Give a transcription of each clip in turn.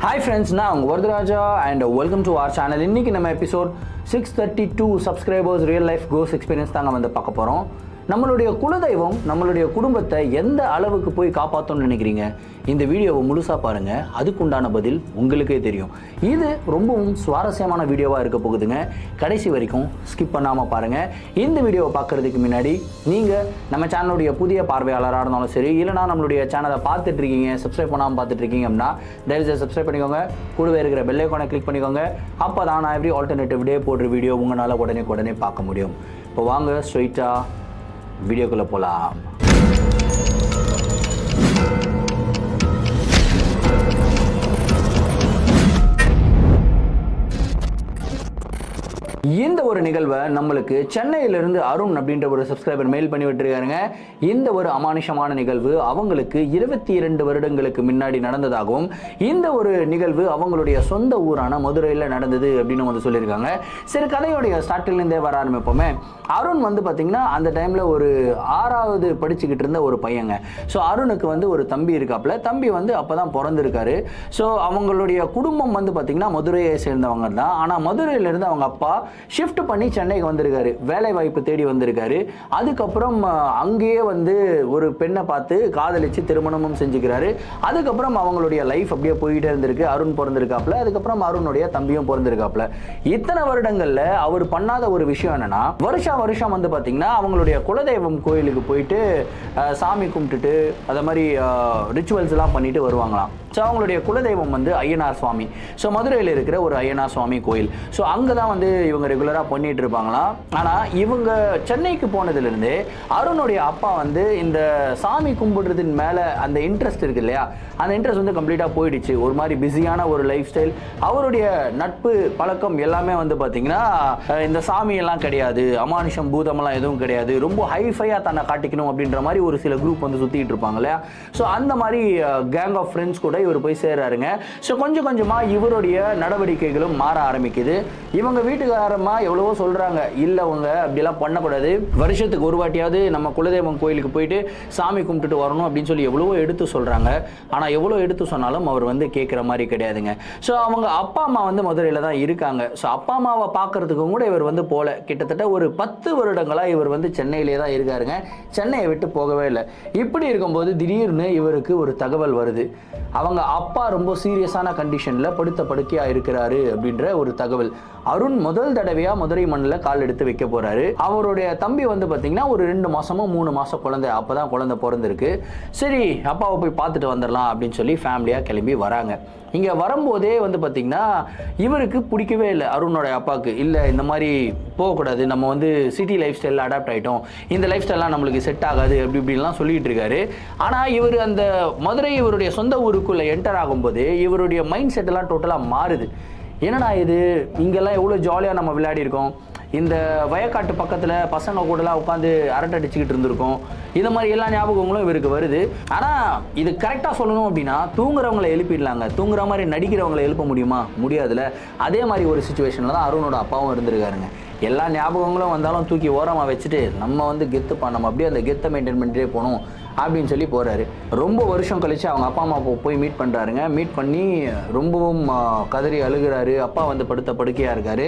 Hi friends, நான் Varadaraja and welcome to our channel. இன்னைக்கு நம்ம எபிசோட் 632 சப்ஸ்கிரைபர்ஸ் ரியல் லைஃப் கோஸ் experience தாங்க வந்து பார்க்க போகிறோம். நம்மளுடைய குலதெய்வம் நம்மளுடைய குடும்பத்தை எந்த அளவுக்கு போய் காப்பாற்றணும்னு நினைக்கிறீங்க? இந்த வீடியோவை முழுசாக பாருங்கள், அதுக்குண்டான பதில் உங்களுக்கே தெரியும். இது ரொம்பவும் சுவாரஸ்யமான வீடியோவாக இருக்க போகுதுங்க. கடைசி வரைக்கும் ஸ்கிப் பண்ணாமல் பாருங்கள். இந்த வீடியோவை பார்க்குறதுக்கு முன்னாடி நீங்கள் நம்ம சேனலுடைய புதிய பார்வையாளராக இருந்தாலும் சரி, இல்லைனா நம்மளுடைய சேனலை பார்த்துட்ருக்கீங்க, சப்ஸ்கிரைப் பண்ணாமல் பார்த்துட்ருக்கீங்க அப்படின்னா தயவுசெய்து சப்ஸ்கிரைப் பண்ணிக்கோங்க. கூடவே இருக்கிற பெல் ஐகானை கிளிக் பண்ணிக்கோங்க. அப்போ தான் நான் எவ்ரி ஆல்டர்னேட்டிவ் டே போடுற வீடியோ உங்களால் உடனே பார்க்க முடியும். இப்போ வாங்க ஸ்ட்ரெயிட்டாக வீடியோக்குள்ளே போகலாம். இந்த ஒரு நிகழ்வை நம்மளுக்கு சென்னையிலிருந்து அருண் அப்படின்ற ஒரு சப்ஸ்கிரைபர் மெயில் பண்ணி விட்டுருக்காருங்க. இந்த ஒரு அமானுஷமான நிகழ்வு அவங்களுக்கு 22 வருடங்களுக்கு முன்னாடி நடந்ததாகவும், இந்த ஒரு நிகழ்வு அவங்களுடைய சொந்த ஊரான மதுரையில் நடந்தது அப்படின்னு வந்து சொல்லியிருக்காங்க. சரி, கதையோடைய ஸ்டார்டிங்லேருந்தே வர ஆரம்பிப்போமே. அருண் வந்து பார்த்தீங்கன்னா அந்த டைமில் ஒரு 6வது படிச்சுக்கிட்டு இருந்த ஒரு பையங்க. ஸோ அருணுக்கு வந்து ஒரு தம்பி இருக்காப்புல. தம்பி வந்து அப்போ தான் பிறந்திருக்காரு. ஸோ அவங்களுடைய குடும்பம் வந்து பார்த்தீங்கன்னா மதுரையை சேர்ந்தவங்க தான். ஆனால் மதுரையிலேருந்து அவங்க அப்பா ஷிஃப்ட் பண்ணி சென்னைக்கு வந்திருக்காரு, வேலை வாய்ப்பு தேடி வந்திருக்காரு. அதுக்கப்புறம் அங்கேயே வந்து ஒரு பெண்ணை பார்த்து காதலிச்சு திருமணமும் செஞ்சுக்கிறாரு. அதுக்கப்புறம் அவங்களுடைய லைஃப் அப்படியே போயிட்டே இருந்திருக்கு. அருண் பிறந்திருக்காப்புல, அதுக்கப்புறம் அருணுடைய தம்பியும் பிறந்திருக்காப்புல. இத்தனை வருடங்கள்ல அவர் பண்ணாத ஒரு விஷயம் என்னன்னா, வருஷம் வந்து பாத்தீங்கன்னா அவங்களுடைய குலதெய்வம் கோயிலுக்கு போயிட்டு சாமி கும்பிட்டுட்டு அதை மாதிரி ரிச்சுவல்ஸ் எல்லாம் பண்ணிட்டு வருவாங்களாம். ஸோ அவங்களுடைய குலதெய்வம் வந்து ஐயனார் சுவாமி. ஸோ மதுரையில் இருக்கிற ஒரு ஐயனார் சுவாமி கோயில். ஸோ அங்கே தான் வந்து இவங்க ரெகுலராக பண்ணிட்டு இருப்பாங்களாம். ஆனால் இவங்க சென்னைக்கு போனதுலேருந்து அருணுடைய அப்பா வந்து இந்த சாமி கும்பிடுறதின் மேலே அந்த இன்ட்ரெஸ்ட் இருக்கு இல்லையா, அந்த இன்ட்ரெஸ்ட் வந்து கம்ப்ளீட்டாக போயிடுச்சு. ஒரு மாதிரி பிஸியான ஒரு லைஃப் ஸ்டைல். அவருடைய நட்பு பழக்கம் எல்லாமே வந்து பார்த்தீங்கன்னா இந்த சாமியெல்லாம் கிடையாது, அமானுஷம் பூதமெல்லாம் எதுவும் கிடையாது, ரொம்ப ஹைஃபையாக தன்னை காட்டிக்கணும் அப்படின்ற மாதிரி ஒரு சில குரூப் வந்து சுற்றிட்டு இருப்பாங்க இல்லையா. ஸோ அந்த மாதிரி கேங் ஆஃப் ஃப்ரெண்ட்ஸ் கூட இவர் போய் சேராருங்க. ஸோ கொஞ்சம் கொஞ்சமாக இவருடைய நடவடிக்கைகளும் மாற ஆரம்பிக்குது. இவங்க வீட்டுக்காரமா எவ்வளவோ சொல்கிறாங்க, இல்லை அவங்க அப்படிலாம் பண்ணக்கூடாது, வருஷத்துக்கு ஒரு வாட்டியாவது நம்ம குலதெய்வம் கோயிலுக்கு போயிட்டு சாமி கும்பிட்டுட்டு வரணும் அப்படின்னு சொல்லி எவ்வளவோ எடுத்து சொல்கிறாங்க. ஆனால் எவ்வளோ எடுத்து சொன்னாலும் அவர் வந்து கேட்குற மாதிரி கிடையாதுங்க. ஸோ அவங்க அப்பா அம்மா வந்து மதுரையில் தான் இருக்காங்க. ஸோ அப்பா அம்மாவை பார்க்கறதுக்கும் கூட இவர் வந்து போல. கிட்டத்தட்ட ஒரு 10 வருடங்களாக இவர் வந்து சென்னையிலே தான் இருக்காருங்க. சென்னையை விட்டு போகவே இல்லை. இப்படி இருக்கும்போது திடீர்னு இவருக்கு ஒரு தகவல் வருது. அவங்க அப்பா ரொம்ப சீரியஸான கண்டிஷனில் படுத்த படுக்கையாக இருக்கிறாரு அப்படின்ற ஒரு தகவல். அருண் முதல் தடவையாக மதுரை மண்ணில் கால் எடுத்து வைக்க போகிறாரு. அவருடைய தம்பி வந்து பார்த்தீங்கன்னா ஒரு 2 மாதமோ 3 மாதம் குழந்தை, அப்போ தான் குழந்தை பிறந்திருக்கு. சரி, அப்பாவை போய் பார்த்துட்டு வந்துடலாம் அப்படின்னு சொல்லி ஃபேமிலியாக கிளம்பி வராங்க. இங்கே வரும்போதே வந்து பார்த்திங்கன்னா இவருக்கு பிடிக்கவே இல்லை. அருணோட அப்பாவுக்கு இல்லை, இந்த மாதிரி போகக்கூடாது, நம்ம வந்து சிட்டி லைஃப் ஸ்டைலில் அடாப்ட் ஆகிட்டோம், இந்த லைஃப் ஸ்டைல்லாம் நம்மளுக்கு செட் ஆகாது அப்படி இப்படின்லாம் சொல்லிகிட்டு இருக்காரு. ஆனால் இவர் அந்த மதுரை இவருடைய சொந்த ஊருக்குள்ளே என்டர் ஆகும்போது இவருடைய மைண்ட் செட்டெல்லாம் டோட்டலாக மாறுது. என்னடா இது, இங்கெல்லாம் எவ்வளோ ஜாலியாக நம்ம விளையாடி இருக்கோம், இந்த வயக்காட்டு பக்கத்தில் பசங்க கூடலாம் உட்காந்து அரட்டை அடிச்சுக்கிட்டு இருந்திருக்கோம், இந்த மாதிரி எல்லா ஞாபகங்களும் இவருக்கு வருது. ஆனால் இது கரெக்டாக சொல்லணும் அப்படின்னா தூங்குறவங்களை எழுப்பிடலாங்க, தூங்குற மாதிரி நடிக்கிறவங்களை எழுப்ப முடியுமா? முடியாதுல்ல. அதே மாதிரி ஒரு சுச்சுவேஷனில் தான் அருணோட அப்பாவும் இருந்திருக்காருங்க. எல்லா ஞாபகங்களும் வந்தாலும் தூக்கி ஓரமாக வச்சுட்டு நம்ம வந்து கெத்து பண்ணணும், அப்படியே அந்த கெத்தை மெயின்டைன் பண்ணிட்டே போகணும் அப்படின்னு சொல்லி போகிறாரு. ரொம்ப வருஷம் கழித்து அவங்க அப்பா அம்மா போய் மீட் பண்ணுறாருங்க. மீட் பண்ணி ரொம்பவும் கதறி அழுகிறாரு. அப்பா வந்து படுத்த படுக்கையாக இருக்கார்.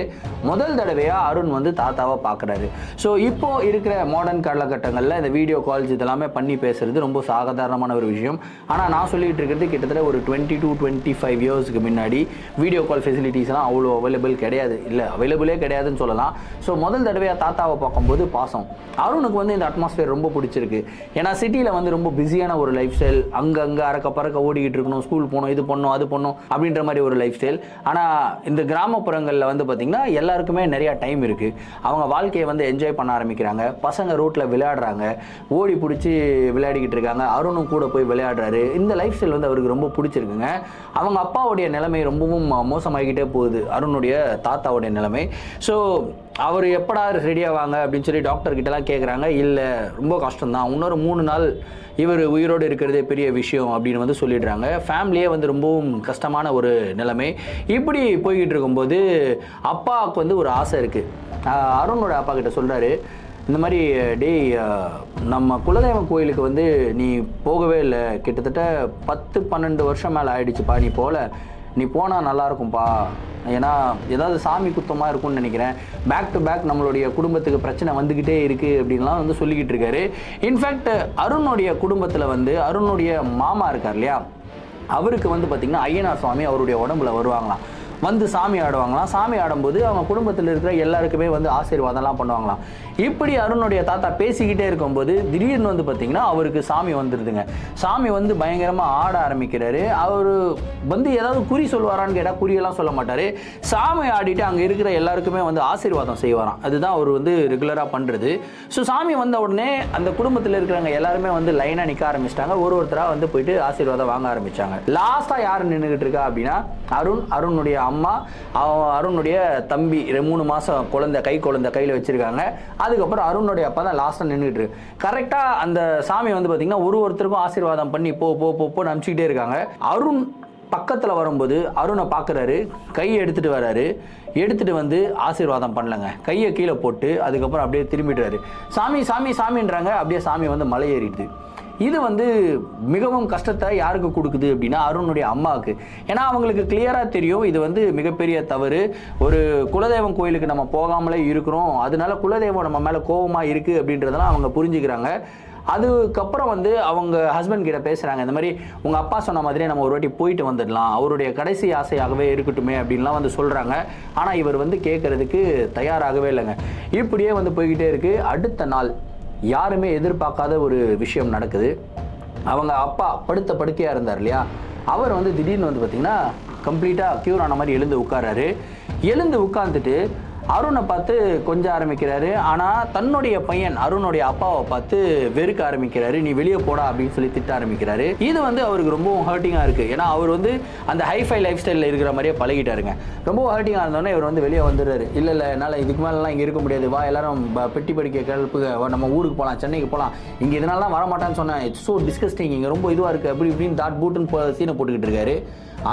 முதல் தடவையாக அருண் வந்து தாத்தாவை பார்க்குறாரு. ஸோ இப்போது இருக்கிற மாடர்ன் காலகட்டங்களில் இந்த வீடியோ கால்ஸ் இதெல்லாமே பண்ணி பேசுகிறது ரொம்ப சாதாரணமான ஒரு விஷயம். ஆனால் நான் சொல்லிகிட்டு இருக்கிறது கிட்டத்தட்ட ஒரு 20 to 25 இயர்ஸ்க்கு முன்னாடி வீடியோ கால் ஃபெசிலிட்டிஸ்லாம் அவ்வளோ அவைலபிள் கிடையாது, இல்லை அவைலபிளே கிடையாதுன்னு சொல்லலாம். ஸோ முதல் தடவையாக தாத்தாவை பார்க்கும்போது பாசம். அருணுக்கு வந்து இந்த அட்மாஸ்பியர் ரொம்ப பிடிச்சிருக்கு. ஏன்னா சிட்டியில் வந்து ரொம்ப பிஸியான ஒரு லைஃப் ஸ்டைல், அங்கே அறக்க பறக்க ஓடிக்கிட்டு இருக்கணும், ஸ்கூல் போகணும், இது பண்ணணும் அது பண்ணணும் அப்படின்ற மாதிரி ஒரு லைஃப் ஸ்டைல். ஆனால் இந்த கிராமப்புறங்களில் வந்து பார்த்திங்கன்னா எல்லாருக்குமே நிறையா டைம் இருக்குது. அவங்க வாழ்க்கையை வந்து என்ஜாய் பண்ண ஆரம்பிக்கிறாங்க. பசங்க ரோட்டில் விளையாடுறாங்க, ஓடி பிடிச்சி விளையாடிக்கிட்டு இருக்காங்க. அருணும் கூட போய் விளையாடுறாரு. இந்த லைஃப் ஸ்டைல் வந்து அவருக்கு ரொம்ப பிடிச்சிருக்குங்க. அவங்க அப்பாவுடைய நிலைமை ரொம்பவும் மோசமாகிக்கிட்டே போகுது, அருணுடைய தாத்தாவுடைய நிலைமை. ஸோ அவர் எப்படா ரெடியாவாங்க அப்படின்னு சொல்லி டாக்டர்கிட்டலாம் கேட்குறாங்க. இல்லை, ரொம்ப கஷ்டம்தான், இன்னொரு 3 நாள் இவர் உயிரோடு இருக்கிறதே பெரிய விஷயம் அப்படின்னு வந்து சொல்லிடுறாங்க. ஃபேமிலியே வந்து ரொம்பவும் கஷ்டமான ஒரு நிலைமை. இப்படி போய்கிட்டு இருக்கும்போது அப்பாவுக்கு வந்து ஒரு ஆசை இருக்குது. அருணோட அப்பா கிட்ட சொல்கிறாரு, இந்த மாதிரி டேய் நம்ம குலதெய்வம் கோயிலுக்கு வந்து நீ போகவே இல்லை, கிட்டத்தட்ட 10-12 வருஷம் மேலே ஆயிடுச்சுப்பா நீ போகல, நீ போனால் நல்லாயிருக்கும்ப்பா, ஏன்னா ஏதாவது சாமி குத்தமாக இருக்கும்னு நினைக்கிறேன், பேக் டு பேக் நம்மளுடைய குடும்பத்துக்கு பிரச்சனை வந்துக்கிட்டே இருக்குது அப்படின்லாம் வந்து சொல்லிக்கிட்டு இருக்காரு. இன்ஃபேக்ட் அருணுடைய குடும்பத்தில் வந்து அருணுடைய மாமா இருக்கார் இல்லையா, அவருக்கு வந்து பார்த்திங்கன்னா ஐயனார் சுவாமி அவருடைய உடம்புல வருவாங்களாம், வந்து சாமி ஆடுவாங்களாம். சாமி ஆடும்போது அவங்க குடும்பத்தில் இருக்கிற எல்லாருக்குமே வந்து ஆசீர்வாதம்லாம் பண்ணுவாங்களாம். இப்படி அருணுடைய தாத்தா பேசிக்கிட்டே இருக்கும்போது திடீர்னு வந்து பார்த்திங்கன்னா அவருக்கு சாமி வந்துடுதுங்க. சாமி வந்து பயங்கரமாக ஆட ஆரம்பிக்கிறாரு. அவர் வந்து ஏதாவது குறி சொல்லுவாரான்னு கேட்டால் குறியெல்லாம் சொல்ல மாட்டார். சாமி ஆடிட்டு அங்கே இருக்கிற எல்லாருக்குமே வந்து ஆசீர்வாதம் செய்வாராம். அதுதான் அவர் வந்து ரெகுலராக பண்ணுறது. ஸோ சாமி வந்த உடனே அந்த குடும்பத்தில் இருக்கிறவங்க எல்லாருமே வந்து லைனாக நிற்க ஆரம்பிச்சிட்டாங்க. ஒருத்தராக வந்து போயிட்டு ஆசீர்வாதம் வாங்க ஆரம்பித்தாங்க. லாஸ்ட்டாக யார் நின்றுக்கிட்டு இருக்கா அப்படின்னா அருணுடைய அம்மா, அருணுடைய தம்பி 3 மாதம் குழந்தை, கை குழந்தை கையில் வச்சிருக்காங்க. அதுக்கப்புறம் அருணுடைய அப்பா தான் லாஸ்ட்டாக நின்றுட்டு இருக்கு. கரெக்டாக அந்த சாமி வந்து பார்த்தீங்கன்னா ஒருத்தருக்கும் ஆசீர்வாதம் பண்ணி போ போ போன்னு அனுப்பிச்சிக்கிட்டே இருக்காங்க. அருண் பக்கத்தில் வரும்போது அருணை பார்க்குறாரு, கையை எடுத்துகிட்டு வர்றாரு. எடுத்துகிட்டு வந்து ஆசீர்வாதம் பண்ணலங்க, கையை கீழே போட்டு அதுக்கப்புறம் அப்படியே திரும்பிடுறாரு. சாமி சாமி சாமின்றாங்க. அப்படியே சாமி வந்து மலை ஏறிடுது. இது வந்து மிகவும் கஷ்டத்தை யாருக்கு கொடுக்குது அப்படின்னா அருணுடைய அம்மாவுக்கு. ஏன்னா அவங்களுக்கு கிளியராக தெரியும் இது வந்து மிகப்பெரிய தவறு. ஒரு குலதெய்வம் கோயிலுக்கு நம்ம போகாமலே இருக்கிறோம், அதனால குலதெய்வம் நம்ம மேலே கோபமாக இருக்குது அப்படின்றதெல்லாம் அவங்க புரிஞ்சுக்கிறாங்க. அதுக்கப்புறம் வந்து அவங்க ஹஸ்பண்ட் கிட்ட பேசுகிறாங்க, இந்த மாதிரி உங்கள் அப்பா சொன்ன மாதிரியே நம்ம ஒரு வாட்டி போயிட்டு வந்துடலாம், அவருடைய கடைசி ஆசையாகவே இருக்கட்டுமே அப்படின்லாம் வந்து சொல்கிறாங்க. ஆனால் இவர் வந்து கேட்குறதுக்கு தயாராகவே இல்லைங்க. இப்படியே வந்து போய்கிட்டே இருக்குது. அடுத்த நாள் யாருமே எதிர்பார்க்காத ஒரு விஷயம் நடக்குது. அவங்க அப்பா படுக்கையாக இருந்தார் இல்லையா, அவர் வந்து திடீர்னு வந்து பார்த்திங்கன்னா கம்ப்ளீட்டாக க்யூர் ஆன மாதிரி எழுந்து உட்கார்றாரு. எழுந்து உட்காந்துட்டு அருணை பார்த்து கொஞ்ச ஆரம்பிக்கிறாரு. ஆனால் தன்னுடைய பையன் அருணுடைய அப்பாவை பார்த்து வெறுக்க ஆரம்பிக்கிறாரு. நீ வெளியே போடா அப்படின்னு சொல்லி திட்ட ஆரம்பிக்கிறாரு. இது வந்து அவருக்கு ரொம்பவும் ஹர்ட்டிங்காக இருக்குது. ஏன்னா அவர் வந்து அந்த ஹைஃபை லைஃப் ஸ்டைலில் இருக்கிற மாதிரியே பழகிட்டாருங்க. ரொம்ப ஹர்ட்டிங்காக இருந்தோன்னே இவர் வந்து வெளியே வந்துடுறாரு. இல்லை என்னால் இதுக்கு மேலாம் இங்கே இருக்க முடியாது, வா எல்லாரும் பெட்டி படிக்க கிளப்பு, நம்ம ஊருக்கு போகலாம், சென்னைக்கு போகலாம், இங்கே இதனாலாம் வரமாட்டான்னு சொன்னேன், இட்ஸ் ஸோ டிஸ்கஸ்டிங், இங்கே ரொம்ப இதுவாக இருக்குது அப்படி இப்படின்னு தாட் பூட்டுன்னு சீனை போட்டுக்கிட்டு இருக்காரு.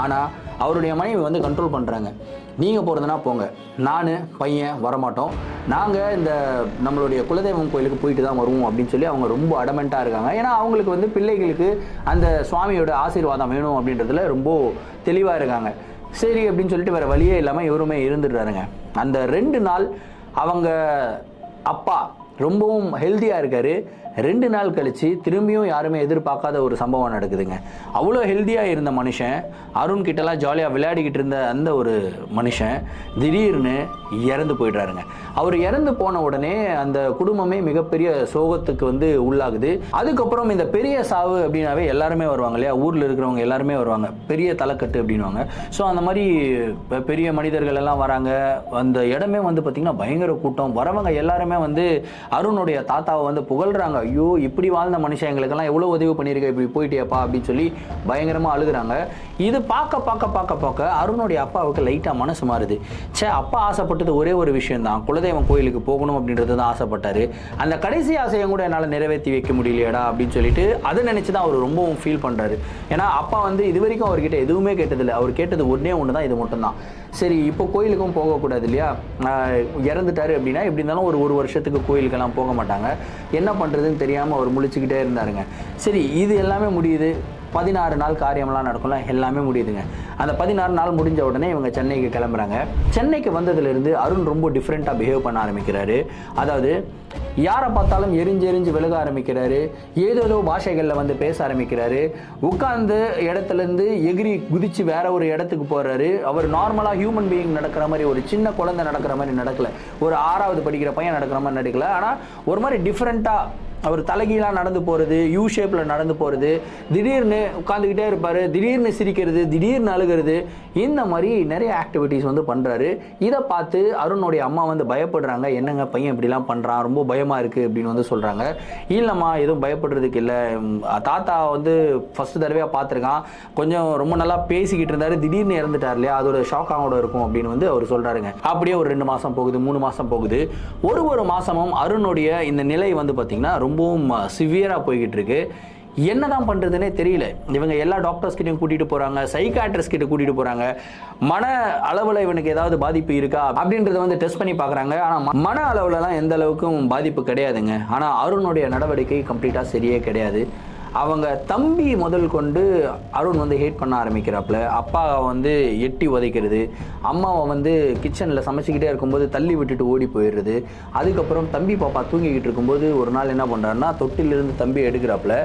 ஆனால் அவருடைய மனைவி வந்து கண்ட்ரோல் பண்ணுறாங்க. நீங்கள் போகிறதுனா போங்க, நான் பையன் வரமாட்டோம், நாங்கள் இந்த நம்மளுடைய குலதெய்வம் கோயிலுக்கு போயிட்டு தான் வருவோம் அப்படின்னு சொல்லி அவங்க ரொம்ப அடமெண்ட்டாக இருக்காங்க. ஏன்னா அவங்களுக்கு வந்து பிள்ளைகளுக்கு அந்த சுவாமியோட ஆசீர்வாதம் வேணும் அப்படின்றதுல ரொம்ப தெளிவாக இருக்காங்க. சரி அப்படின்னு சொல்லிட்டு வேறு வழியே இல்லாமல் இவருமே இருந்துடுறாருங்க. அந்த 2 நாள் அவங்க அப்பா ரொம்பவும் ஹெல்த்தியாக இருக்கார். 2 நாள் கழித்து திரும்பியும் யாருமே எதிர்பார்க்காத ஒரு சம்பவம் நடக்குதுங்க. அவ்வளோ ஹெல்த்தியாக இருந்த மனுஷன், அருண் கிட்டலாம் ஜாலியாக விளையாடிக்கிட்டு இருந்த அந்த ஒரு மனுஷன் திடீர்னு இறந்து போயிடுறாருங்க. அவர் இறந்து போன உடனே அந்த குடும்பமே மிகப்பெரிய சோகத்துக்கு வந்து உள்ளாகுது. அதுக்கப்புறம் இந்த பெரிய சாவு அப்படின்னாவே எல்லாருமே வருவாங்க இல்லையா, ஊரில் இருக்கிறவங்க எல்லாருமே வருவாங்க, பெரிய தலைக்கட்டு அப்படின்வாங்க. ஸோ அந்த மாதிரி பெரிய மனிதர்கள் எல்லாம் வராங்க. அந்த இடமே வந்து பார்த்திங்கன்னா பயங்கர கூட்டம். வரவங்க எல்லாருமே வந்து அருணுடைய தாத்தாவை வந்து புகழ்கிறாங்க. ஐயோ இப்படி வாழ்ந்த மனுஷன் எங்களுக்கெல்லாம் எவ்வளோ உதவி பண்ணியிருக்க, இப்படி போயிட்டியாப்பா அப்படின்னு சொல்லி பயங்கரமாக அழுகுறாங்க. இது பார்க்க அருணுடைய அப்பாவுக்கு லைட்டாக மனசு மாறுது. அப்பா ஆசைப்பட்டது ஒரே ஒரு விஷயம் தான், குலதெய்வம் கோயிலுக்கு போகணும் அப்படின்றது தான் ஆசைப்பட்டாரு. அந்த கடைசி ஆசையை கூட என்னால் நிறைவேற்றி வைக்க முடியலையடா அப்படின்னு சொல்லிட்டு அதை நினச்சி தான் அவர் ரொம்பவும் ஃபீல் பண்ணுறாரு. ஏன்னா அப்பா வந்து இது வரைக்கும் அவர்கிட்ட எதுவுமே கேட்டதில்லை. அவர் கேட்டது ஒன்று தான், இது மட்டும்தான். சரி இப்போ கோயிலுக்கும் போகக்கூடாது இல்லையா, இறந்துட்டாரு அப்படின்னா எப்படி இருந்தாலும் ஒரு வருஷத்துக்கு கோயிலுக்கெல்லாம் போக மாட்டாங்க. என்ன பண்ணுறதுன்னு தெரியாமல் அவர் முழிச்சுக்கிட்டே இருந்தாருங்க. சரி இது எல்லாமே முடியுது. 16 நாள் காரியம்லாம் நடக்கும்ல, எல்லாமே முடியுதுங்க. அந்த 16 நாள் முடிஞ்ச உடனே இவங்க சென்னைக்கு கிளம்புறாங்க. சென்னைக்கு வந்ததுலேருந்து அருண் ரொம்ப டிஃப்ரெண்ட்டாக பிஹேவ் பண்ண ஆரம்பிக்கிறாரு. அதாவது யாரை பார்த்தாலும் எரிஞ்சு விலக ஆரம்பிக்கிறாரு. ஏதோ பாஷைகளில் வந்து பேச ஆரம்பிக்கிறாரு. உட்கார்ந்து இடத்துலேருந்து எகிரி குதிச்சு வேற ஒரு இடத்துக்கு போகிறாரு. அவர் நார்மலாக ஹியூமன் பீயிங் நடக்கிற மாதிரி, ஒரு சின்ன குழந்தை நடக்கிற மாதிரி நடக்கல, ஒரு 6வது படிக்கிற பையன் நடக்கிற மாதிரி நடக்கல. ஆனால் ஒரு மாதிரி டிஃப்ரெண்ட்டாக அவர் தலைகீழாக நடந்து போகிறது, யூ ஷேப்பில் நடந்து போகிறது, திடீர்னு உட்காந்துக்கிட்டே இருப்பார், திடீர்னு சிரிக்கிறது, திடீர்னு அழுகிறது, இந்த மாதிரி நிறைய ஆக்டிவிட்டீஸ் வந்து பண்ணுறாரு. இதை பார்த்து அருணுடைய அம்மா வந்து பயப்படுறாங்க. என்னங்க பையன் இப்படிலாம் பண்ணுறான், ரொம்ப பயமாக இருக்குது அப்படின்னு வந்து சொல்கிறாங்க. இல்லைம்மா எதுவும் பயப்படுறதுக்கு இல்லை, தாத்தா வந்து ஃபஸ்ட்டு தடவையாக பார்த்துருக்கான், கொஞ்சம் ரொம்ப நல்லா பேசிக்கிட்டு இருந்தார், திடீர்னு இறந்துட்டார் இல்லையா, அதோட ஷாக்காக இருக்கும் அப்படின்னு வந்து அவர் சொல்கிறாருங்க. அப்படியே ஒரு 2 மாதம் போகுது, 3 மாதம் போகுது. ஒரு மாதமும் அருணுடைய இந்த நிலை வந்து பார்த்திங்கன்னா ரொம்பவும் சிவியராக போய்கிட்டு இருக்கு. என்னதான் பண்றதுன்னே தெரியல. இவங்க எல்லா டாக்டர்ஸ் கிட்டையும் கூட்டிட்டு போறாங்க, சைக்காட்ரிஸ்ட் கிட்ட கூட்டிட்டு போறாங்க. மன அளவுல இவனுக்கு ஏதாவது பாதிப்பு இருக்கா அப்படின்றத வந்து டெஸ்ட் பண்ணி பார்க்குறாங்க. ஆனால் மன அளவுலலாம் எந்த அளவுக்கும் பாதிப்பு கிடையாதுங்க. ஆனால் அருணுடைய நடவடிக்கை கம்ப்ளீட்டாக சரியே கிடையாது. அவங்க தம்பி முதல் கொண்டு அருண் வந்து ஹேட் பண்ண ஆரம்பிக்கிறாப்புல. அப்பாவை வந்து எட்டி உதைக்கிறது, அம்மாவை வந்து கிச்சனில் சமைச்சிக்கிட்டே இருக்கும்போது தள்ளி விட்டுட்டு ஓடி போயிடுறது. அதுக்கப்புறம் தம்பி பாப்பா தூங்கிக்கிட்டு இருக்கும்போது ஒரு நாள் என்ன பண்ணுறாருன்னா தொட்டிலிருந்து தம்பியை எடுக்கிறாப்புல.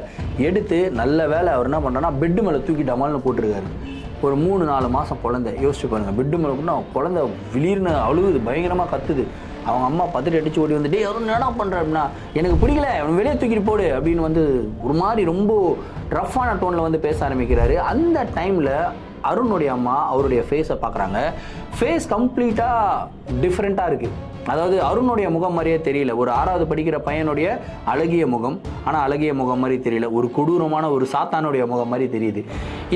எடுத்து நல்ல வேலை அவர் என்ன பண்ணுறாருன்னா பெட்டு மேலே தூக்கி டமால்னு போட்டிருக்காரு. ஒரு 3-4 மாதம் குழந்தை, யோசிச்சு பாருங்கள். பெட்டு மேலே கூட குழந்தை விளிர்னு அழுகுது, பயங்கரமாக கத்துது. அவங்க அம்மா பத்திரி அடிச்சு ஓடி வந்துட்டு அவரும் என்ன பண்ணுற அப்படின்னா எனக்கு பிடிக்கல, அவன் வெளியே தூக்கிட்டு போடு அப்படின்னு வந்து ஒரு மாதிரி ரொம்ப ரஃப்பான டோனில் வந்து பேச ஆரம்பிக்கிறாரு. அந்த டைமில் அருணுடைய அம்மா அவருடைய ஃபேஸை பார்க்குறாங்க. ஃபேஸ் கம்ப்ளீட்டாக டிஃப்ரெண்ட்டாக இருக்குது. அதாவது அருணுடைய முகம் மாதிரியே தெரியல. ஒரு 6வது படிக்கிற பையனுடைய அழகிய முகம், ஆனால் அழகிய முகம் மாதிரி தெரியல. ஒரு கொடூரமான ஒரு சாத்தானுடைய முகம் மாதிரி தெரியுது.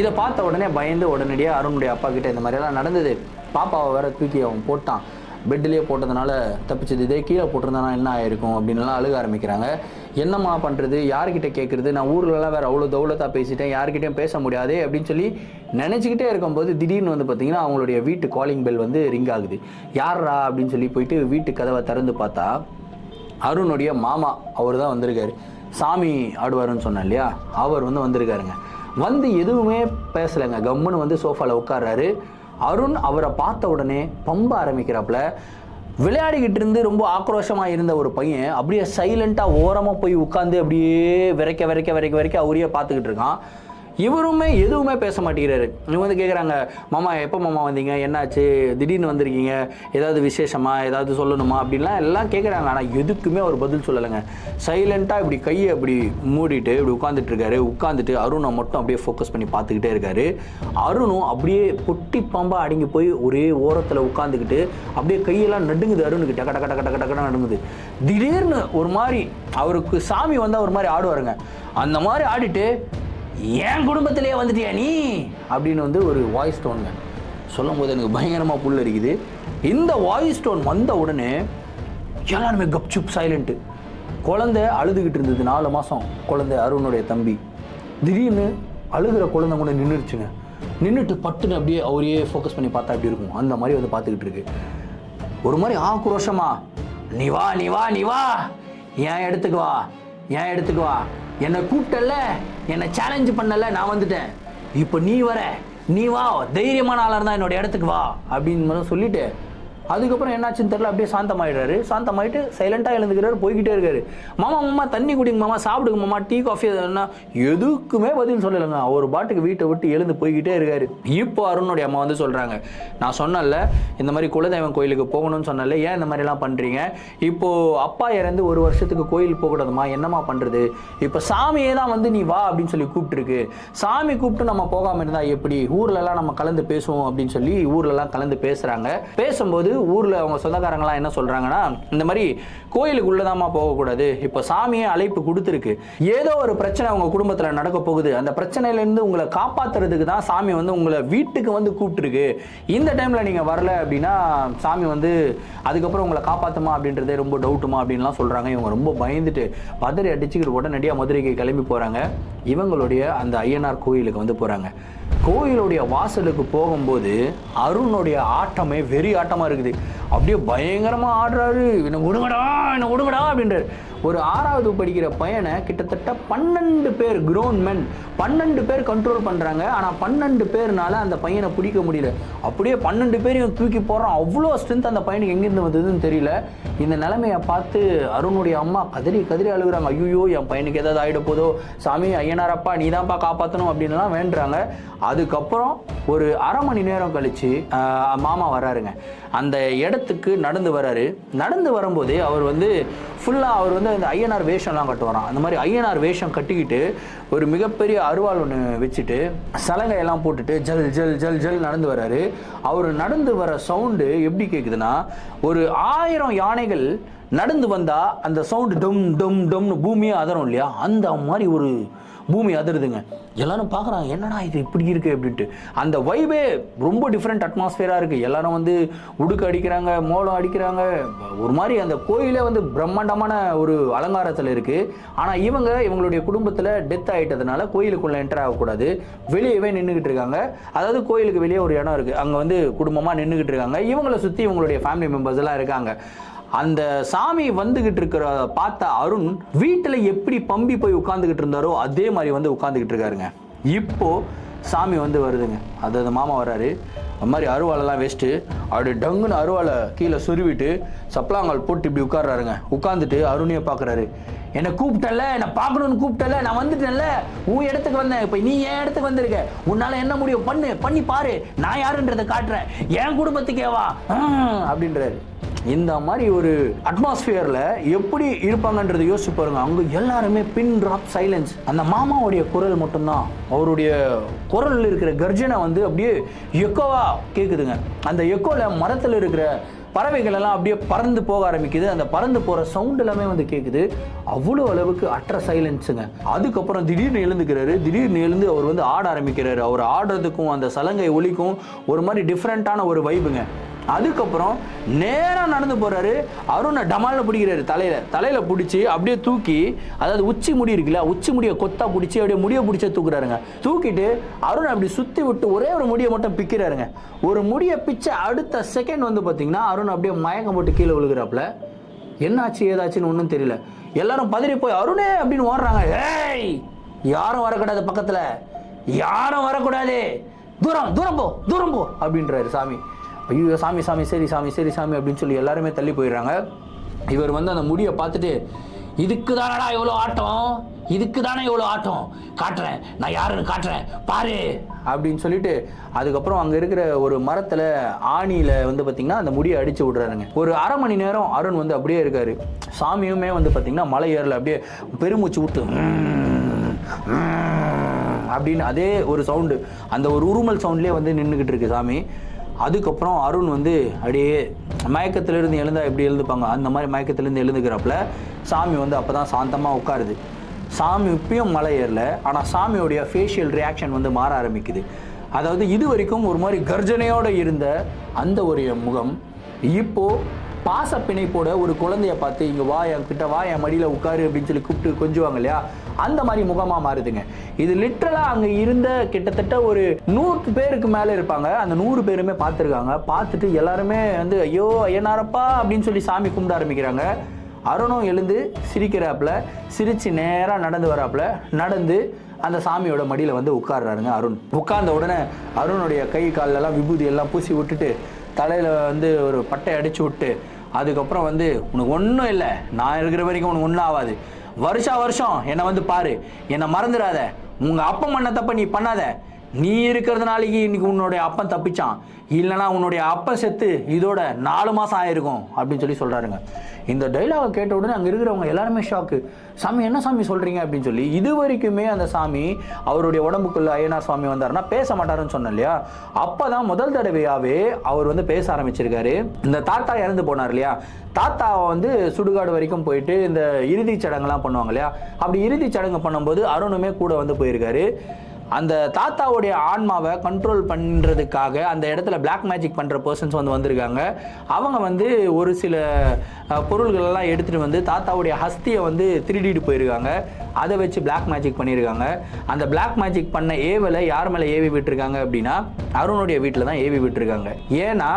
இதை பார்த்த உடனே பயந்து உடனடியாக அருணுடைய அப்பா கிட்ட இந்த மாதிரியெல்லாம் நடந்தது, பாப்பாவை வேற தூக்கி அவன் போட்டான், பெட்டிலே போட்டதுனால தப்பிச்சது, இதே கீழே போட்டிருந்தானா என்ன ஆயிருக்கும் அப்படின்லாம் அழுக ஆரம்பிக்கிறாங்க. என்னம்மா பண்ணுறது, யார்கிட்ட கேட்குறது, நான் ஊர்லலாம் வேறு அவ்வளோ தௌலத்தாக பேசிட்டேன், யார்கிட்டையும் பேச முடியாதே அப்படின்னு சொல்லி நினச்சிக்கிட்டே இருக்கும்போது திடீர்னு வந்து பார்த்திங்கன்னா அவங்களுடைய வீட்டு காலிங் பெல் வந்து ரிங் ஆகுது. யாரா அப்படின்னு சொல்லி போயிட்டு வீட்டு கதவை திறந்து பார்த்தா அருணுடைய மாமா அவர் தான் வந்திருக்காரு. சாமி ஆடுவாருன்னு சொன்னேன் இல்லையா, அவர் வந்து வந்திருக்காருங்க. வந்து எதுவுமே பேசலைங்க, கம்முன்னு வந்து சோஃபாவில் உட்கார்றாரு. அருண் அவரை பார்த்த உடனே பம்ப ஆரம்பிக்கிறாப்புல. விளையாடிக்கிட்டு இருந்து ரொம்ப ஆக்ரோஷமாக இருந்த ஒரு பையன் அப்படியே சைலண்ட்டாக ஓரமாக போய் உட்காந்து அப்படியே விரைக்க அவரையே பார்த்துக்கிட்டு இருக்கான். இவருமே எதுவுமே பேச மாட்டேங்கிறாரு. இவங்க வந்து கேட்குறாங்க, மாமா எப்போ மாமா வந்தீங்க, என்னாச்சு, திடீர்னு வந்திருக்கீங்க, ஏதாவது விசேஷமா, ஏதாவது சொல்லணுமா அப்படின்லாம் எல்லாம் கேட்குறாங்க. ஆனால் எதுக்குமே அவர் பதில் சொல்லலைங்க. சைலண்ட்டாக இப்படி கையை அப்படி மூடிட்டு இப்படி உட்காந்துட்டு இருக்காரு. உட்காந்துட்டு அருணை மட்டும் அப்படியே ஃபோக்கஸ் பண்ணி பார்த்துக்கிட்டே இருக்காரு. அருணும் அப்படியே பொட்டி பாம்பாக அடங்கி போய் ஒரே ஓரத்தில் உட்காந்துக்கிட்டு அப்படியே கையெல்லாம் நடுங்குது. அருணுக்கு டக்க டக்க டக்க டக்க டக்குன்னு நடுங்குது. திடீர்னு ஒரு மாதிரி அவருக்கு சாமி வந்தால் ஒரு மாதிரி ஆடுவாருங்க, அந்த மாதிரி ஆடிட்டு என் குடும்பத்திலேயே வந்துட்டியா நீ அப்படின்னு வந்து ஒரு வாய்ஸ் டோனுங்க. சொல்லும் போது எனக்கு பயங்கரமாக புல் அரிக்குது. இந்த வாய்ஸ் டோன் வந்த உடனே எல்லாருமே கப்சுப் சைலண்ட்டு. குழந்தை அழுதுகிட்டு இருந்தது, 4 மாதம் குழந்தை அருணுடைய தம்பி. திடீர்னு அழுகிற குழந்தை கூட நின்றுச்சுங்க. நின்றுட்டு பட்டுன்னு அப்படியே அவரையே ஃபோக்கஸ் பண்ணி பார்த்தா அப்படி இருக்கும், அந்த மாதிரி வந்து பார்த்துக்கிட்டு இருக்கு. ஒரு மாதிரி ஆக்ரோஷமா, நீ வா நீ வா நீ வா, ஏன் எடுத்துக்கு வா ஏன் எடுத்துக்கு வா, என்னை கூப்பிட்டல, என்னை சேலஞ்சு பண்ணல, நான் வந்துட்டேன், இப்போ நீ வர, நீ வா, தைரியமான ஆளாக இருந்தால் என்னோட இடத்துக்கு வா அப்படின்னு சொல்லிட்டு அதுக்கப்புறம் என்னாச்சுன்னு தெரியல, அப்படியே சாந்தமாயிடுறாரு. சாந்தமாயிட்டு சைலண்டாக எழுந்துக்கிறாரு, போய்கிட்டே இருக்காரு. மாமா மாமா தண்ணி குடிங்க மாமா, சாப்பிடுங்க மாமா, டீ காஃபி எதுனா எதுக்குமே பதில் சொல்லலைங்க. அவர் பாட்டுக்கு வீட்டை விட்டு எழுந்து போய்கிட்டே இருக்காரு. இப்போ அருணுடைய அம்மா வந்து சொல்கிறாங்க, நான் சொன்னல இந்த மாதிரி குலதெய்வம் கோயிலுக்கு போகணும்னு சொன்னல, ஏன் இந்த மாதிரிலாம் பண்ணுறீங்க, இப்போது அப்பா இறந்து 1 வருஷத்துக்கு கோயில் போகக்கூடாதுமா, என்னம்மா பண்ணுறது, இப்போ சாமியே தான் வந்து நீ வா அப்படின்னு சொல்லி கூப்பிட்டுருக்கு, சாமி கூப்பிட்டு நம்ம போகாமல் இருந்தால் எப்படி, ஊர்லலாம் நம்ம கலந்து பேசுவோம் அப்படின்னு சொல்லி ஊர்லலாம் கலந்து பேசுகிறாங்க. பேசும்போது ஊர்ல அவங்க சொந்தக்காரங்களாம் என்ன சொல்றாங்கன்னா, இந்த மாதிரி கோயிலுக்கு உள்ளதாமா போகக்கூடாது, இப்போ சாமியே அழைப்பு கொடுத்துருக்கு, ஏதோ ஒரு பிரச்சனை உங்க குடும்பத்துல நடக்க போகுது, அந்த பிரச்சனையில இருந்து உங்களை காப்பாத்துறதுக்கு தான் சாமி வந்து உங்களை வீட்டுக்கு வந்து கூப்பிட்டுருக்கு, இந்த டைம்ல நீங்க வரல அப்படின்னா சாமி வந்து அதுக்கப்புறம் உங்களை காப்பாத்துமா அப்படின்றதே ரொம்ப டவுட்டுமா அப்படின்லாம் சொல்றாங்க. இவங்க ரொம்ப பயந்துட்டு பதறி அடிச்சுக்கிட்டு உடனடியாக மதுரைக்கு கிளம்பி போறாங்க. இவங்களுடைய அந்த ஐயனார் கோயிலுக்கு வந்து போறாங்க. கோயிலுடைய வாசலுக்கு போகும்போது அருணுடைய ஆட்டமே வெறி ஆட்டமாக இருக்குது. அப்படியே பயங்கரமாக ஆடுறாரு, என்ன விடுங்கடா அப்படின்றாரு. ஒரு 6வது படிக்கிற பையனை கிட்டத்தட்ட 12 பேர் க்ரோன் மென் 12 பேர் கண்ட்ரோல் பண்ணுறாங்க. ஆனால் 12 பேர்னால அந்த பையனை பிடிக்க முடியல. அப்படியே 12 பேரையும் தூக்கி போடுறான். அவ்வளோ ஸ்ட்ரென்த் அந்த பையனுக்கு எங்கேருந்து வந்ததுன்னு தெரியல. இந்த நிலைமையை பார்த்து அருணுடைய அம்மா கதறி அழுகுறாங்க. ஐயோ என் பையனுக்கு ஏதாவது ஆகிட போதோ, சாமி ஐயனாரப்பா நீ தான்ப்பா காப்பாற்றணும் அப்படின்லாம் வேண்டுறாங்க. அதுக்கப்புறம் ஒரு 1/2 மணி நேரம் கழிச்சு மாமா வராருங்க. அந்த இடத்துக்கு நடந்து வராரு. நடந்து வரும்போதே அவர் வந்து ஃபுல்லாக அவர் வந்து அந்த ஐயனார் வேஷம்லாம் கட்டுவாராம். அந்த மாதிரி ஐயனார் வேஷம் கட்டிக்கிட்டு ஒரு மிகப்பெரிய அருவாள் ஒன்று வச்சுட்டு சலங்கையெல்லாம் போட்டுட்டு ஜல் ஜல் ஜல் ஜல் நடந்து வராரு. அவர் நடந்து வர சவுண்டு எப்படி கேட்குதுன்னா, ஒரு 1000 யானைகள் நடந்து வந்தா அந்த சவுண்டு டம் டம் டம்னு பூமியே அதரும் இல்லையா, அந்த மாதிரி ஒரு பூமி அதிருதுங்க. எல்லாரும் பார்க்குறாங்க, என்னடா இது இப்படி இருக்குது அப்படின்ட்டு. அந்த வைபே ரொம்ப டிஃப்ரெண்ட் அட்மாஸ்பியராக இருக்குது. எல்லாரும் வந்து உடுக்கு அடிக்கிறாங்க, மோளம் அடிக்கிறாங்க. ஒரு மாதிரி அந்த கோயிலே வந்து பிரம்மாண்டமான ஒரு அலங்காரத்தில் இருக்குது. ஆனால் இவங்களுடைய குடும்பத்தில் டெத் ஆகிட்டதுனால கோயிலுக்குள்ளே என்டர் ஆகக்கூடாது, வெளியவே நின்றுக்கிட்டு இருக்காங்க. அதாவது கோயிலுக்கு வெளியே ஒரு இடம் இருக்குது, அங்கே வந்து குடும்பமாக நின்றுக்கிட்டு இருக்காங்க. இவங்களை சுற்றி இவங்களுடைய ஃபேமிலி மெம்பர்ஸ் எல்லாம் இருக்காங்க. அந்த சாமி வந்துகிட்டு இருக்கிற பார்த்த அருண் வீட்டுல எப்படி பம்பி போய் உட்கார்ந்துகிட்டு இருந்தாரோ அதே மாதிரி வந்து உட்கார்ந்துகிட்டு இருக்காருங்க. இப்போ சாமி வந்து வருதுங்க. அது மாமா வர்றாரு. அது மாதிரி அருவாலெல்லாம் வச்சுட்டு அப்படி டங்குன்னு அருவாலை கீழே சுருவிட்டு சப்ளாங்கால் போட்டு இப்படி உட்கார்றாருங்க. உட்காந்துட்டு அருணையை பார்க்குறாரு. என்னை கூப்பிட்டல, என்னை பார்க்கணுன்னு கூப்பிட்டல, நான் வந்துட்டேன்ல, உன் இடத்துக்கு வந்தேன், இப்போ நீ என் இடத்துக்கு வந்திருக்க, உன்னால என்ன முடியும் பண்ணி பாரு, நான் யாருன்றதை காட்டுறேன், என் குடும்பத்துக்கேவா அப்படின்றாரு. இந்த மாதிரி ஒரு அட்மாஸ்பியர்ல எப்படி இருப்பாங்கன்றது யோசிச்சு பாருங்க. அங்க எல்லாருமே பின் டிராப் சைலன்ஸ். அந்த மாமாவுடைய குரல் மட்டும்தான், அவருடைய குரல் இருக்கிற கர்ஜனை வந்து அப்படியே எக்கோவா கேக்குதுங்க. அந்த எக்கோல மரத்துல இருக்கிற பறவைகள் எல்லாம் அப்படியே பறந்து போக ஆரம்பிக்குது. அந்த பறந்து போற சவுண்ட் எல்லாமே வந்து கேக்குது. அவ்வளவு அளவுக்கு அற்ற சைலன்ஸுங்க. அதுக்கப்புறம் திடீர்னு எழுந்துக்கிறாரு. திடீர்னு எழுந்து அவர் வந்து ஆட ஆரம்பிக்கிறாரு. அவர் ஆடுறதுக்கும் அந்த சலங்கை ஒலிக்கும் ஒரு மாதிரி டிஃப்ரெண்டான ஒரு வைபுங்க. அதுக்கப்புறம் நேரா நடந்து போறாரு. அருணை டமால்னு பிடிக்கிறாரு. தலையில பிடிச்சி அப்படியே தூக்கி, அதாவது உச்சி முடி இருக்குல்ல, உச்சி முடியை கொத்தா பிடிச்சி அப்படியே முடிய பிடிச்ச தூக்குறாருங்க. தூக்கிட்டு அருணை அப்படி சுத்தி விட்டு ஒரே ஒரு முடியை மட்டும் பிக்கிறாருங்க. ஒரு முடியை பிச்ச அடுத்த செகண்ட் வந்து பாத்தீங்கன்னா அருண் அப்படியே மயக்கம் போட்டு கீழே விழுகிறாப்புல. என்னாச்சு ஏதாச்சுன்னு ஒன்றும் தெரியல. எல்லாரும் பதறி போய் அருணே அப்படின்னு ஓடுறாங்க. ஏய், யாரும் வரக்கூடாது, பக்கத்துல யாரும் வரக்கூடாது, தூரம் போ அப்படின்றாரு சாமி. ஐயோ சாமி சரி சாமி அப்படின்னு சொல்லி எல்லாருமே தள்ளி போயிடுறாங்க. இவர் வந்து அந்த முடியை பார்த்துட்டு, இதுக்கு தானடா எவ்வளோ ஆட்டம், காட்டுறேன், நான் யாருன்னு காட்டுறேன் பாரு அப்படின்னு சொல்லிட்டு அதுக்கப்புறம் அங்கே இருக்கிற ஒரு மரத்தில் ஆணியில் வந்து பார்த்தீங்கன்னா அந்த முடியை அடித்து விடுறாருங்க. ஒரு அரை மணி நேரம் அருண் வந்து அப்படியே இருக்காரு. சாமியுமே வந்து பார்த்தீங்கன்னா மலை ஏறல, அப்படியே பெருமூச்சு விட்டு அப்படின்னு அதே ஒரு சவுண்டு, அந்த ஒரு உருமல் சவுண்ட்லேயே வந்து நின்றுக்கிட்டு இருக்கு சாமி. அதுக்கப்புறம் அருண் வந்து அப்படியே மயக்கத்திலிருந்து எழுந்தா எப்படி எழுந்துப்பாங்க அந்த மாதிரி மயக்கத்திலிருந்து எழுந்துக்கிறப்பல சாமி வந்து அப்போ தான் சாந்தமாக உட்காருது. சாமி இப்பயும் மலை ஏறல, ஆனால் சாமியோடைய ஃபேஷியல் ரியாக்ஷன் வந்து மாற ஆரம்பிக்குது. அதாவது இது வரைக்கும் ஒரு மாதிரி கர்ஜனையோடு இருந்த அந்த ஒரு முகம் இப்போ பாச பிணைப்போட ஒரு குழந்தைய பார்த்து இங்கே வா என்கிட்ட, வா என் மடியில் உட்காரு அப்படின்னு சொல்லி கூப்பிட்டு கொஞ்சுவாங்க இல்லையா, அந்த மாதிரி முகமாக மாறுதுங்க. இது லிட்டரலாக அங்கே இருந்த கிட்டத்தட்ட ஒரு 100 பேருக்கு மேலே இருப்பாங்க. அந்த 100 பேருமே பார்த்துருக்காங்க. பார்த்துட்டு எல்லாருமே வந்து ஐயோ ஐயனாரப்பா அப்படின்னு சொல்லி சாமி கும்பிட ஆரம்பிக்கிறாங்க. அருணும் எழுந்து சிரிக்கிறாப்புல, சிரித்து நேராக நடந்து வராப்புல, நடந்து அந்த சாமியோட மடியில் வந்து உட்கார்றாருங்க அருண். உட்கார்ந்த உடனே அருணுடைய கை காலெல்லாம் விபூதி எல்லாம் பூசி விட்டுட்டு தலையில் வந்து ஒரு பட்டை அடிச்சு விட்டு அதுக்கப்புறம் வந்து உனக்கு ஒன்றும் இல்லை, நான் இருக்கிற வரைக்கும் உனக்கு ஒன்றும் ஆகாது, வருஷம் என்னை வந்து பாரு, என்னை மறந்துடாத, உங்கள் அப்பன் பண்ண தப்ப நீ பண்ணாத, நீ இருக்கிறதுனாலேக்கு இன்னைக்கு உன்னுடைய அப்பன் தப்பிச்சான், இல்லைனா உன்னுடைய அப்பன் செத்து இதோட 4 மாதம் ஆயிருக்கும் அப்படின்னு சொல்லி சொல்கிறாருங்க. இந்த டைலாகை கேட்ட உடனே அங்கே இருக்கிறவங்க எல்லாருமே ஷாக்கு. சாமி என்ன சாமி சொல்கிறீங்க அப்படின்னு சொல்லி. இது வரைக்குமே அந்த சாமி அவருடைய உடம்புக்குள்ள ஐயனார் சுவாமி வந்தாருன்னா பேச மாட்டாருன்னு சொன்னேன் இல்லையா, அப்போ தான் முதல் தடவையாகவே அவர் வந்து பேச ஆரம்பிச்சிருக்காரு. இந்த தாத்தா இறந்து போனார் இல்லையா, தாத்தாவை வந்து சுடுகாடு வரைக்கும் போயிட்டு இந்த இறுதிச் சடங்குலாம் பண்ணுவாங்க இல்லையா, அப்படி இறுதிச் சடங்கு பண்ணும்போது அருணுமே கூட வந்து போயிருக்காரு. அந்த தாத்தாவுடைய ஆன்மாவை கண்ட்ரோல் பண்ணுறதுக்காக அந்த இடத்துல பிளாக் மேஜிக் பண்ணுற பர்சன்ஸ் வந்து வந்திருக்காங்க. அவங்க வந்து ஒரு சில பொருள்களெல்லாம் எடுத்துகிட்டு வந்து தாத்தாவுடைய ஹஸ்தியை வந்து திருடிட்டு போயிருக்காங்க. அதை வச்சு பிளாக் மேஜிக் பண்ணியிருக்காங்க. அந்த பிளாக் மேஜிக் பண்ண ஏவலை யார் மேலே ஏவி விட்டுருக்காங்க அப்படின்னா அருணுடைய வீட்டில் தான் ஏவி விட்டுருக்காங்க. ஏன்னா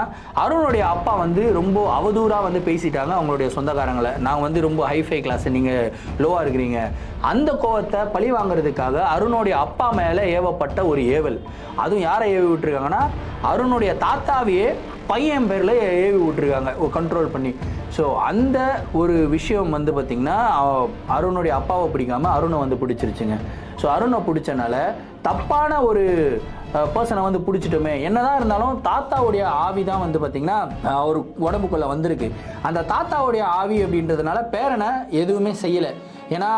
அருணுடைய அப்பா வந்து ரொம்ப அவதூறாக வந்து பேசிட்டாங்க அவங்களுடைய சொந்தக்காரங்களை. நான் வந்து ரொம்ப ஹைஃபை கிளாஸ், நீங்கள் லோவாக இருக்கிறீங்க. அந்த கோவத்தை பழி வாங்குறதுக்காக அருணுடைய அப்பா மேலே ஏவப்பட்ட ஒரு ஏவல். அதுவும் யாரை ஏவி விட்டுருக்காங்கன்னா அருணுடைய தாத்தாவையே பையன் பேரில் ஏவி விட்டுருக்காங்க கண்ட்ரோல் பண்ணி. ஸோ அந்த ஒரு விஷயம் வந்து பார்த்திங்கன்னா அருணுடைய அப்பாவை பிடிக்காம அருணை வந்து பிடிச்சிருச்சுங்க. ஸோ அருணை பிடிச்சனால தப்பான ஒரு பர்சனை வந்து பிடிச்சிட்டோமே, என்னதான் இருந்தாலும் தாத்தாவுடைய ஆவி தான் வந்து பார்த்திங்கன்னா ஒரு உடம்புக்குள்ளே வந்திருக்கு. அந்த தாத்தாவுடைய ஆவி அப்படின்றதுனால பேரனை எதுவுமே செய்யலை. ஏன்னா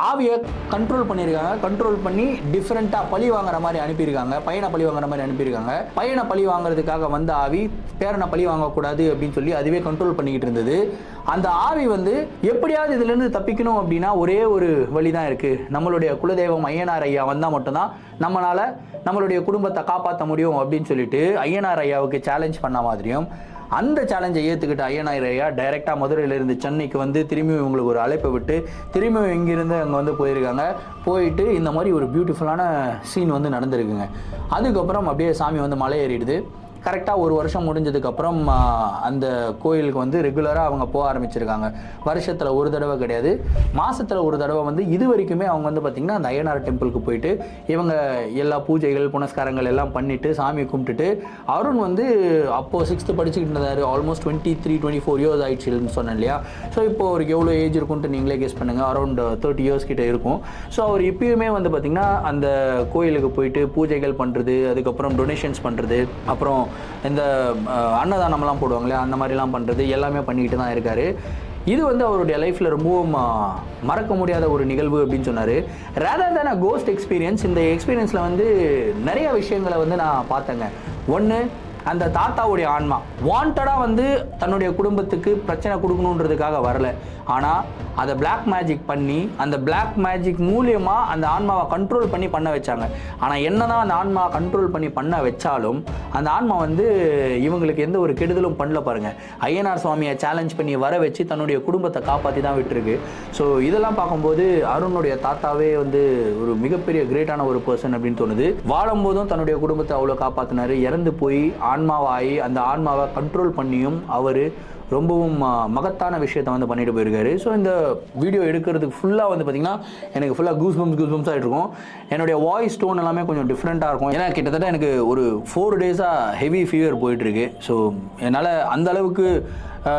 ஆவியை கண்ட்ரோல் பண்ணியிருக்காங்க. கண்ட்ரோல் பண்ணி டிஃப்ரெண்ட்டாக பழி வாங்குற மாதிரி அனுப்பியிருக்காங்க. பையனை பழி வாங்குற மாதிரி அனுப்பியிருக்காங்க. பையனை பழி வாங்குறதுக்காக வந்த ஆவி பேரனை பழி வாங்கக்கூடாது அப்படின்னு சொல்லி அதுவே கண்ட்ரோல் பண்ணிக்கிட்டு இருந்தது. அந்த ஆவி வந்து எப்படியாவது இதுலேருந்து தப்பிக்கணும் அப்படின்னா ஒரே ஒரு வழி தான் இருக்குது. நம்மளுடைய குலதெய்வம் ஐயனார் ஐயா வந்தால் மட்டும்தான் நம்மளால் நம்மளுடைய குடும்பத்தை காப்பாற்ற முடியும் அப்படின்னு சொல்லிட்டு ஐயனார் ஐயாவுக்கு சேலஞ்ச் பண்ண மாதிரியும், அந்த சேலஞ்சை ஏற்றுக்கிட்டு ஐயனார் ஐயா டைரெக்டாக மதுரையிலேருந்து சென்னைக்கு வந்து திரும்பியும் இவங்களுக்கு ஒரு அழைப்பை விட்டு திரும்பியும் இங்கேருந்து அங்கே வந்து போயிருக்காங்க. போயிட்டு இந்த மாதிரி ஒரு பியூட்டிஃபுல்லான சீன் வந்து நடந்திருக்குங்க. அதுக்கப்புறம் அப்படியே சாமி வந்து மலை ஏறிடுது. கரெக்டாக ஒரு வருஷம் முடிஞ்சதுக்கப்புறம் அந்த கோயிலுக்கு வந்து ரெகுலராக அவங்க போக ஆரம்பிச்சிருக்காங்க. வருஷத்தில் ஒரு தடவை கிடையாது, மாதத்தில் ஒரு தடவை வந்து இது வரைக்குமே அவங்க வந்து பார்த்திங்கன்னா அந்த ஐயனார் டெம்பிளுக்கு போயிட்டு இவங்க எல்லா பூஜைகள் புனஸ்காரங்கள் எல்லாம் பண்ணிவிட்டு சாமியை கும்பிட்டுட்டு, அருண் வந்து அப்போது 6th படிச்சுக்கிட்டு இருந்தார். ஆல்மோஸ்ட் 23-24 இயர்ஸ் ஆயிடுச்சுன்னு சொன்னேன் இல்லையா. ஸோ இப்போ அவருக்கு எவ்வளோ ஏஜ் இருக்கும்ட்டு நீங்களே கெஸ் பண்ணுங்கள். அரௌண்ட் 30 இயர்ஸ் கிட்ட இருக்கும். ஸோ அவர் இப்பயுமே வந்து பார்த்திங்கன்னா அந்த கோயிலுக்கு போயிட்டு பூஜைகள் பண்ணுறது, அதுக்கப்புறம் டொனேஷன்ஸ் பண்ணுறது, அப்புறம் இந்த அன்னதானம்லாம் போடுவாங்களே அந்த மாதிரிலாம் பண்ணுறது எல்லாமே பண்ணிக்கிட்டு தான் இருக்கார். இது வந்து அவருடைய லைஃப்பில் ரொம்பவும் மறக்க முடியாத ஒரு நிகழ்வு அப்படின்னு சொன்னார். ரேதர் தேன் அ கோஸ்ட் எக்ஸ்பீரியன்ஸ், இந்த எக்ஸ்பீரியன்ஸில் வந்து நிறைய விஷயங்களை வந்து நான் பார்த்தேங்க. ஒன்று, அந்த தாத்தாவுடைய ஆன்மா வாண்டடாக வந்து தன்னுடைய குடும்பத்துக்கு பிரச்சனை கொடுக்கணுன்றதுக்காக வரல. ஆனால் அதை பிளாக் மேஜிக் பண்ணி அந்த பிளாக் மேஜிக் மூலியமாக அந்த ஆன்மாவை கண்ட்ரோல் பண்ணி பண்ண வச்சாங்க. ஆனால் என்னதான் அந்த ஆன்மாவை கண்ட்ரோல் பண்ணி பண்ண வச்சாலும் அந்த ஆன்மா வந்து இவங்களுக்கு எந்த ஒரு கெடுதலும் பண்ணல பாருங்கள். ஐயனார் சுவாமியை சேலஞ்ச் பண்ணி வர வச்சு தன்னுடைய குடும்பத்தை காப்பாற்றி தான் விட்டுருக்கு. ஸோ இதெல்லாம் பார்க்கும்போது அருணுடைய தாத்தாவே வந்து ஒரு மிகப்பெரிய கிரேட்டான ஒரு பர்சன் அப்படின்னு தோணுது. வாழும்போதும் தன்னுடைய குடும்பத்தை அவ்வளோ காப்பாற்றினார். இறந்து போய் ஆன்மாவாகி அந்த ஆன்மாவை கண்ட்ரோல் பண்ணியும் அவர் ரொம்பவும் மகத்தான விஷயத்தை வந்து பண்ணிட்டு போயிருக்காரு. ஸோ இந்த வீடியோ எடுக்கிறதுக்கு ஃபுல்லாக வந்து பார்த்திங்கன்னா எனக்கு ஃபுல்லாக கூஸ்பம்ஸ் ஆகிட்டு இருக்கும். என்னுடைய வாய்ஸ் டோன் எல்லாமே கொஞ்சம் டிஃப்ரெண்ட்டாக இருக்கும். ஏன்னா கிட்டத்தட்ட எனக்கு ஒரு 4 டேஸாக ஹெவி ஃபீவர் போயிட்டுருக்கு. ஸோ என்னால் அந்த அளவுக்கு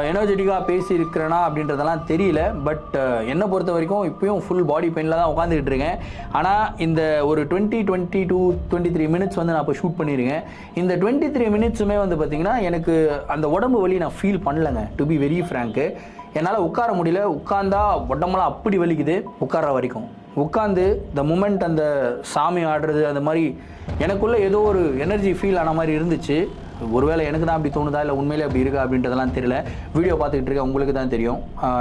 எனர்ஜெட்டிக்காக பேசியிருக்கிறேனா அப்படின்றதெல்லாம் தெரியல. பட் என்னை பொறுத்த வரைக்கும் இப்போயும் ஃபுல் பாடி பெயினில் தான் உட்காந்துக்கிட்டு இருக்கேன். ஆனால் இந்த ஒரு 22-23 மினிட்ஸ் வந்து நான் இப்போ ஷூட் பண்ணியிருக்கேன். இந்த 23 மினிட்ஸுமே வந்து பார்த்திங்கன்னா எனக்கு அந்த உடம்பு வலி நான் ஃபீல் பண்ணலைங்க. டு பி வெரி ஃப்ராங்க்கு, என்னால் உட்கார முடியல. உட்காந்தா உடம்பெல்லாம் அப்படி வலிக்குது. உட்கார வரைக்கும் உட்காந்து த மூமெண்ட் அந்த சாமி ஆடுறது அந்த மாதிரி எனக்குள்ளே ஏதோ ஒரு எனர்ஜி ஃபீல் ஆன மாதிரி இருந்துச்சு. ஒருவேளை எனக்கு தான் அப்படி தோணுதா இல்லை உண்மையிலே அப்படி இருக்கா அப்படின்றதெல்லாம் தெரியல. வீடியோ பார்த்துக்கிட்டு இருக்க உங்களுக்கு தான் தெரியும்.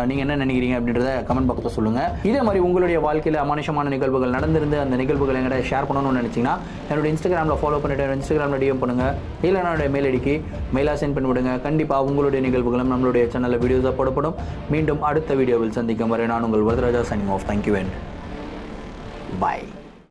நீங்கள் என்ன நினைக்கிறீங்க அப்படின்றத கமெண்ட் பாக்ஸில் சொல்லுங்கள். இதே மாதிரி உங்களுடைய வாழ்க்கையில் அமானுஷமான நிகழ்வுகள் நடந்திருந்து அந்த நிகழ்வுகளை எங்கிட்ட ஷேர் பண்ணணும்னு நினச்சிங்கன்னா என்னோட இன்ஸ்டாகிராமில் ஃபாலோ பண்ணிவிட்டு இன்ஸ்டாகிராமில் டிஎம் பண்ணுங்கள். இல்லை என்னோட மெயில் ஐடிக்கு மெயிலாக சென்ட் பண்ணிவிடுங்க. கண்டிப்பாக உங்களுடைய நிகழ்வுகளும் நம்மளுடைய சேனலில் வீடியோஸாக போடப்படும். மீண்டும் அடுத்த வீடியோவில் சந்திக்கும் வரை நான் உங்கள் Varadaraja signing off. Thank you and bye.